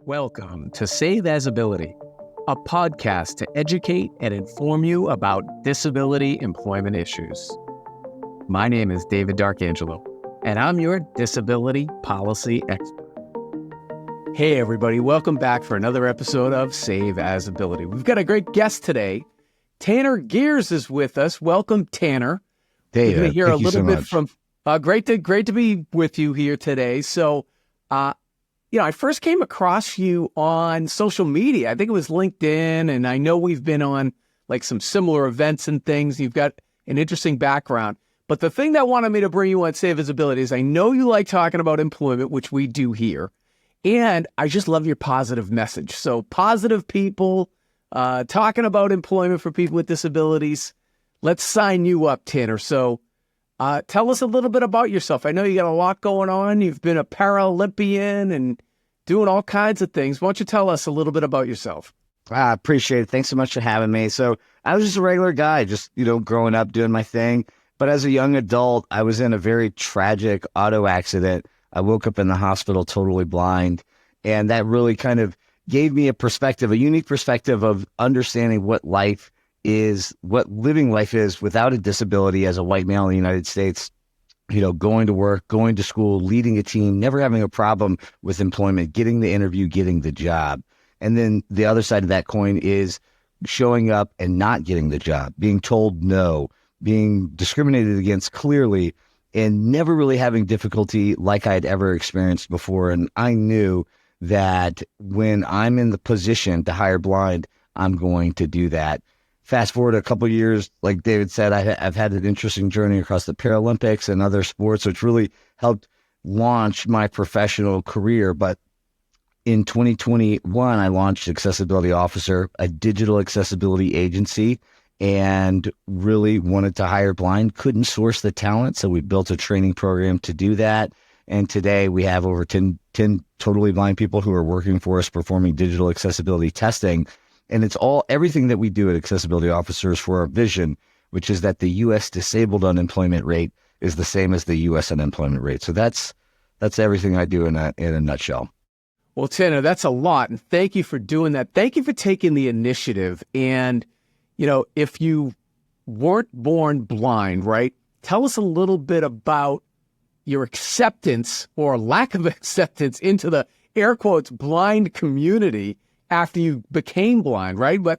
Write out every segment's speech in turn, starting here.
Welcome to AccessAbility, a podcast to educate and inform you about disability employment issues. My name is David D'Arcangelo, and I'm your disability policy expert. Hey everybody, welcome back for another episode of AccessAbility. We've got a great guest today. Tanner Gers is with us. Welcome, Tanner. David, we're going to hear a little bit much. from. Great to be with you here today. So, I first came across you on social media. I think it was LinkedIn, and I know we've been on like some similar events and things. You've got an interesting background. But the thing that wanted me to bring you on AccessAbility is I know you like talking about employment, which we do here, and I just love your positive message. So positive people talking about employment for people with disabilities. Let's sign you up, Tanner. So tell us a little bit about yourself. I know you got a lot going on. You've been a Paralympian and doing all kinds of things. Why don't you tell us a little bit about yourself? I appreciate it. Thanks so much for having me. So I was just a regular guy, just, growing up, doing my thing. But as a young adult, I was in a very tragic auto accident. I woke up in the hospital totally blind. And that really kind of gave me a unique perspective of understanding what life is, what living life is without a disability as a white male in the United States. Going to work, going to school, leading a team, never having a problem with employment, getting the interview, getting the job. And then the other side of that coin is showing up and not getting the job, being told no, being discriminated against clearly, and never really having difficulty like I had ever experienced before. And I knew that when I'm in the position to hire blind, I'm going to do that. Fast forward a couple of years, like David said, I've had an interesting journey across the Paralympics and other sports, which really helped launch my professional career. But in 2021, I launched AccessAbility Officer, a digital accessibility agency, and really wanted to hire blind, couldn't source the talent. So we built a training program to do that. And today we have over 10 totally blind people who are working for us performing digital accessibility testing. And it's everything that we do at AccessAbility Officers for our vision, which is that the U.S. disabled unemployment rate is the same as the U.S. unemployment rate. So that's everything I do in a nutshell. Well, Tanner, that's a lot. And thank you for doing that. Thank you for taking the initiative. And, if you weren't born blind, right, tell us a little bit about your acceptance or lack of acceptance into the air quotes blind community after you became blind, right? But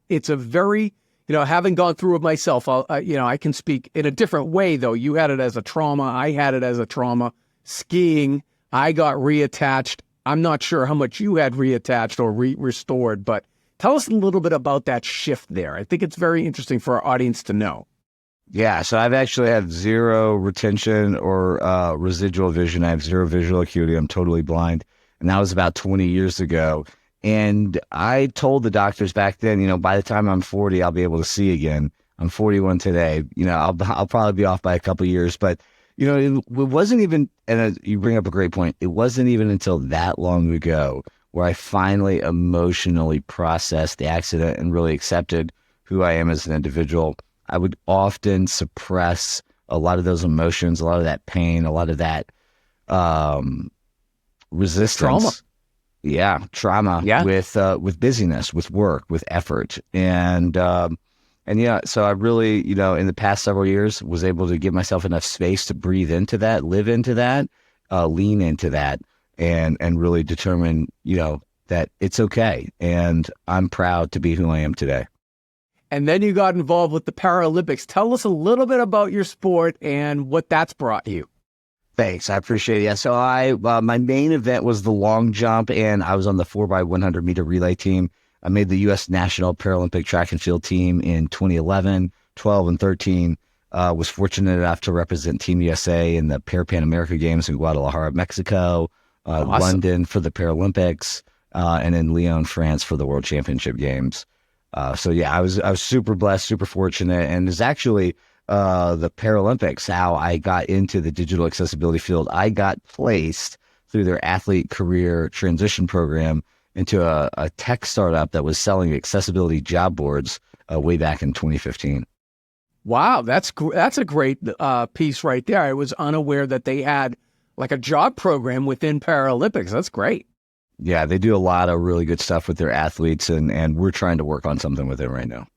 it's a very, having gone through it myself, I can speak in a different way, though. You had it as a trauma. I had it as a trauma. Skiing, I got reattached. I'm not sure how much you had reattached or restored, but tell us a little bit about that shift there. I think it's very interesting for our audience to know. Yeah, so I've actually had zero retention or residual vision. I have zero visual acuity. I'm totally blind. And that was about 20 years ago. And I told the doctors back then, by the time I'm 40, I'll be able to see again. I'm 41 today. I'll probably be off by a couple of years. But, it wasn't even, and you bring up a great point, it wasn't even until that long ago where I finally emotionally processed the accident and really accepted who I am as an individual. I would often suppress a lot of those emotions, a lot of that pain, a lot of that resistance. Trauma. Yeah, trauma. Yeah. With busyness, with work, with effort. And yeah, so I really, in the past several years was able to give myself enough space to breathe into that, live into that, lean into that, and really determine, that it's okay. And I'm proud to be who I am today. And then you got involved with the Paralympics. Tell us a little bit about your sport and what that's brought you. Thanks. I appreciate it. Yeah. So my main event was the long jump, and I was on the 4x100 meter relay team. I made the U.S. National Paralympic track and field team in 2011, 12, and 13. Was fortunate enough to represent Team USA in the Pan America Games in Guadalajara, Mexico, Awesome. London for the Paralympics, and in Lyon, France for the World Championship Games. So yeah, I was super blessed, super fortunate, and it's actually the Paralympics how I got into the digital accessibility field. I got placed through their athlete career transition program into a tech startup that was selling accessibility job boards way back in 2015. Wow, that's a great piece right there. I was unaware that they had like a job program within Paralympics. That's great. Yeah, they do a lot of really good stuff with their athletes, and we're trying to work on something with them right now.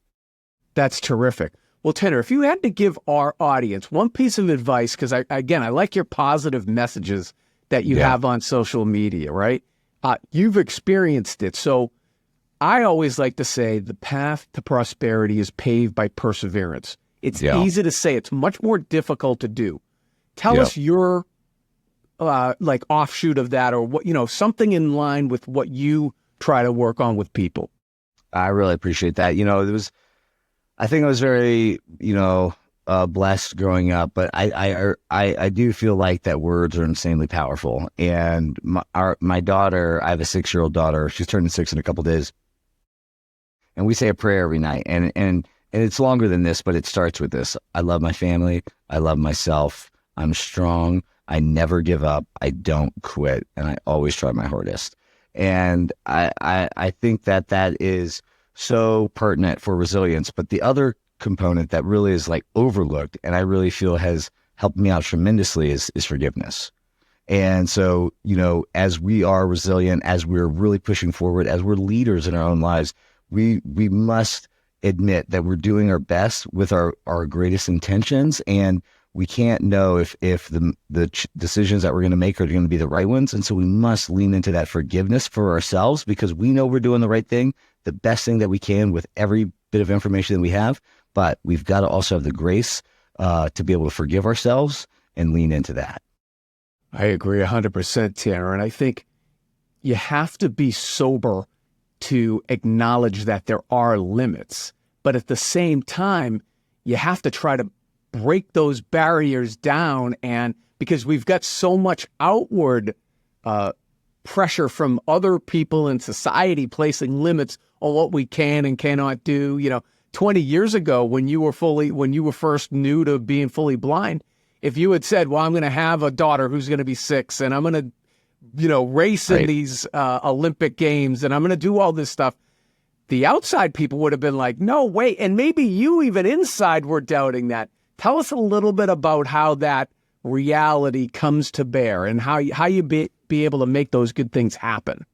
That's terrific. Well, Tanner, if you had to give our audience one piece of advice, because I like your positive messages that you Yeah. have on social media, right? You've experienced it. So I always like to say the path to prosperity is paved by perseverance. It's Yeah. easy to say, it's much more difficult to do. Tell Yeah. us your like offshoot of that, or what, something in line with what you try to work on with people. I really appreciate that. I think I was very, blessed growing up, but I do feel like that words are insanely powerful. And my daughter, I have a 6-year-old daughter. She's turning 6 in a couple days, and we say a prayer every night. And it's longer than this, but it starts with this: I love my family. I love myself. I'm strong. I never give up. I don't quit, and I always try my hardest. And I think that is so pertinent for resilience. But the other component that really is like overlooked, and I really feel has helped me out tremendously, is forgiveness. And so, as we are resilient, as we're really pushing forward, as we're leaders in our own lives, we must admit that we're doing our best with our greatest intentions, and we can't know if the decisions that we're going to make are going to be the right ones. And so we must lean into that forgiveness for ourselves, because we know we're doing the right thing, the best thing that we can with every bit of information that we have. But we've got to also have the grace to be able to forgive ourselves and lean into that. I agree 100%, Tanner. And I think you have to be sober to acknowledge that there are limits. But at the same time, you have to try to break those barriers down. And because we've got so much outward pressure from other people in society placing limits on what we can and cannot do. 20 years ago, when you were first new to being fully blind, if you had said, well, I'm going to have a daughter who's going to be 6 and I'm going to, race in these Olympic games and I'm going to do all this stuff, the outside people would have been like, no, wait. And maybe you even inside were doubting that. Tell us a little bit about how that reality comes to bear and how you be able to make those good things happen.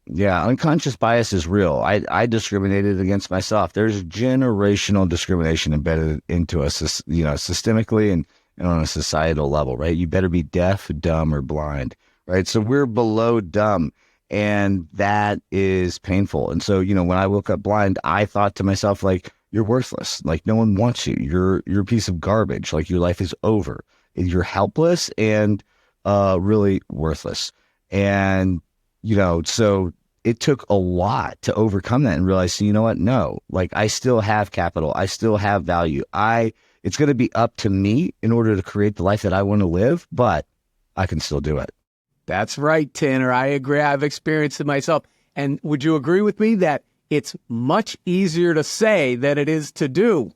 Yeah, unconscious bias is real. I discriminated against myself. There's generational discrimination embedded into us, systemically and on a societal level, right? You better be deaf, dumb, or blind, right? So we're below dumb, and that is painful. And so, when I woke up blind, I thought to myself, like, you're worthless. Like, no one wants you. You're a piece of garbage. Like, your life is over. You're helpless and really worthless. And so it took a lot to overcome that and realize, you know what? No, like, I still have capital. I still have value. It's going to be up to me in order to create the life that I want to live, but I can still do it. That's right, Tanner. I agree. I've experienced it myself. And would you agree with me that it's much easier to say than it is to do?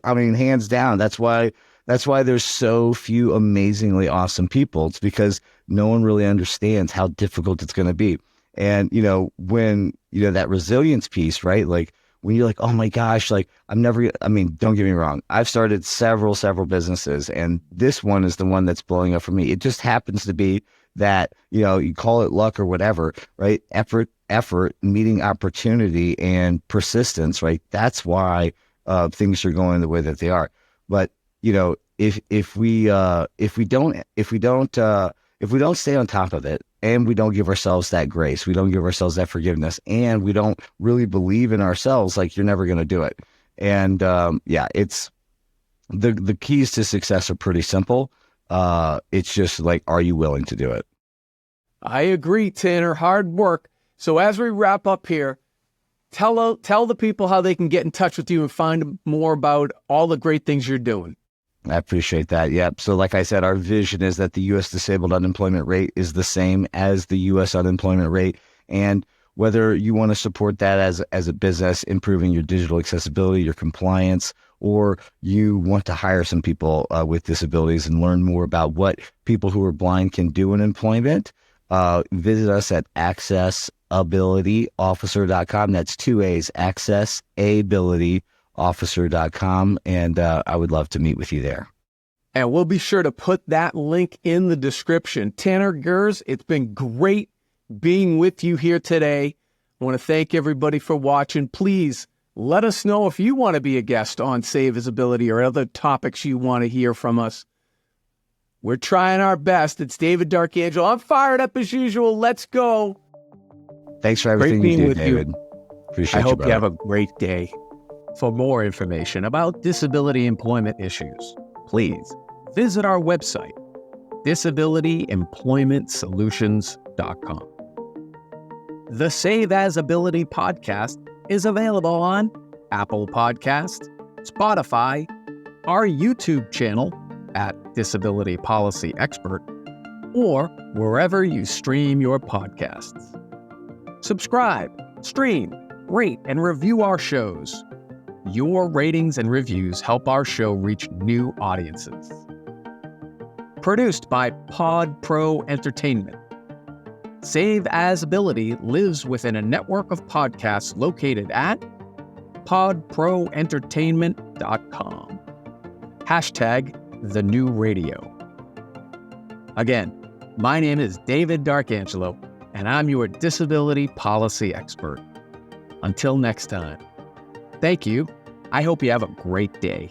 I mean, hands down. That's why there's so few amazingly awesome people. It's because no one really understands how difficult it's going to be. And, when, that resilience piece, right? Like, when you're like, oh my gosh, like, don't get me wrong. I've started several businesses, and this one is the one that's blowing up for me. It just happens to be that, you call it luck or whatever, right? Effort, meeting opportunity, and persistence, right? That's why things are going the way that they are. But, if we don't stay on top of it, and we don't give ourselves that grace, we don't give ourselves that forgiveness, and we don't really believe in ourselves, like, you're never going to do it. And it's the keys to success are pretty simple. It's just like, are you willing to do it? I agree, Tanner. Hard work. So as we wrap up here, tell the people how they can get in touch with you and find more about all the great things you're doing. I appreciate that. Yep. So like I said, our vision is that the U.S. disabled unemployment rate is the same as the U.S. unemployment rate. And whether you want to support that as a business, improving your digital accessibility, your compliance, or you want to hire some people with disabilities and learn more about what people who are blind can do in employment, visit us at AccessAbilityOfficer.com. That's 2 A's, AccessAbilityOfficer.com. And I would love to meet with you there. And we'll be sure to put that link in the description. Tanner Gers, it's been great being with you here today. I want to thank everybody for watching. Please let us know if you want to be a guest on Save Visibility or other topics you want to hear from us. We're trying our best. It's David Darkangelo. I'm fired up as usual. Let's go. Thanks for everything Great you being do, with David. you. Appreciate I hope brother. you have a great day. For more information about disability employment issues, please visit our website, disabilityemploymentsolutions.com. The Save As Ability podcast is available on Apple Podcasts, Spotify, our YouTube channel at Disability Policy Expert, or wherever you stream your podcasts. Subscribe, stream, rate, and review our shows. Your ratings and reviews help our show reach new audiences. Produced by Pod Pro Entertainment. Save As Ability lives within a network of podcasts located at podproentertainment.com. #TheNewRadio. Again, my name is David Darkangelo, and I'm your disability policy expert. Until next time, thank you. I hope you have a great day.